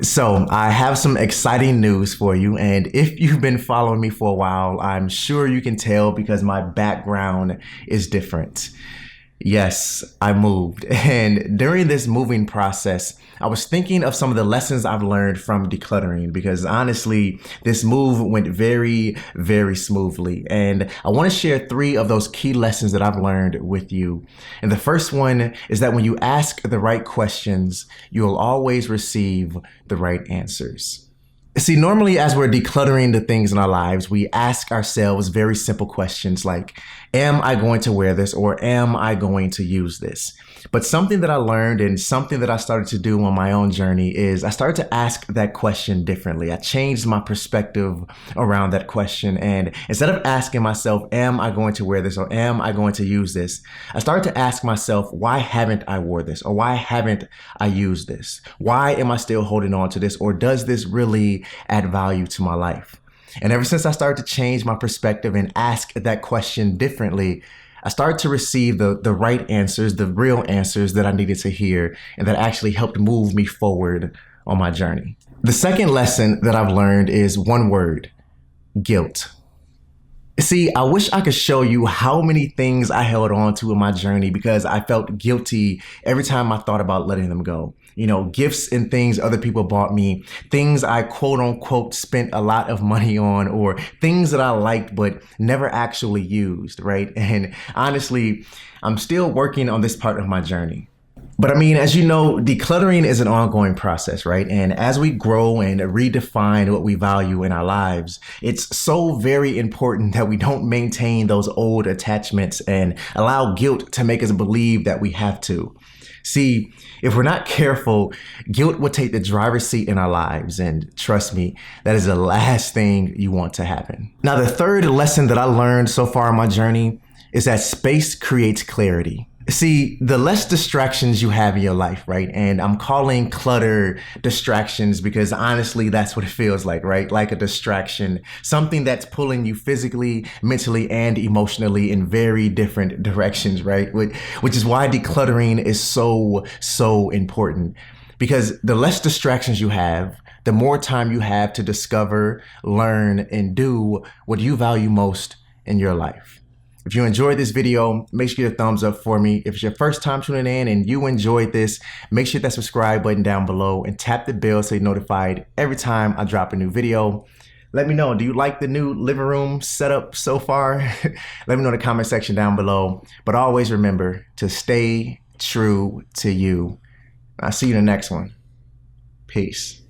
So, I have some exciting news for you. And if you've been following me for a while, I'm sure you can tell because my background is different. Yes, I moved. And during this moving process, I was thinking of some of the lessons I've learned from decluttering because honestly, this move went very, very smoothly. And I want to share three of those key lessons that I've learned with you. And the first one is that when you ask the right questions, you'll always receive the right answers. See, normally as we're decluttering the things in our lives, we ask ourselves very simple questions like, am I going to wear this or am I going to use this? But something that I learned and something that I started to do on my own journey is I started to ask that question differently. I changed my perspective around that question. And instead of asking myself, am I going to wear this or am I going to use this? I started to ask myself, why haven't I wore this or why haven't I used this? Why am I still holding on to this or does this really add value to my life? And ever since I started to change my perspective and ask that question differently, I started to receive the right answers, the real answers that I needed to hear, and that actually helped move me forward on my journey. The second lesson that I've learned is one word: guilt. See, I wish I could show you how many things I held on to in my journey because I felt guilty every time I thought about letting them go. You know, gifts and things other people bought me, things I quote unquote spent a lot of money on, or things that I liked but never actually used, right? And honestly, I'm still working on this part of my journey. But I mean, as you know, decluttering is an ongoing process, right? And as we grow and redefine what we value in our lives, it's so very important that we don't maintain those old attachments and allow guilt to make us believe that we have to. See, if we're not careful, guilt will take the driver's seat in our lives. And trust me, that is the last thing you want to happen. Now, the third lesson that I learned so far in my journey is that space creates clarity. See, the less distractions you have in your life, right? And I'm calling clutter distractions because honestly, that's what it feels like, right? Like a distraction, something that's pulling you physically, mentally, and emotionally in very different directions, right? Which is why decluttering is so important. Because the less distractions you have, the more time you have to discover, learn, and do what you value most in your life. If you enjoyed this video, make sure you give a thumbs up for me. If it's your first time tuning in and you enjoyed this, make sure that subscribe button down below and tap the bell so you're notified every time I drop a new video. Let me know, do you like the new living room setup so far? Let me know in the comment section down below. But always remember to stay true to you. I'll see you in the next one. Peace.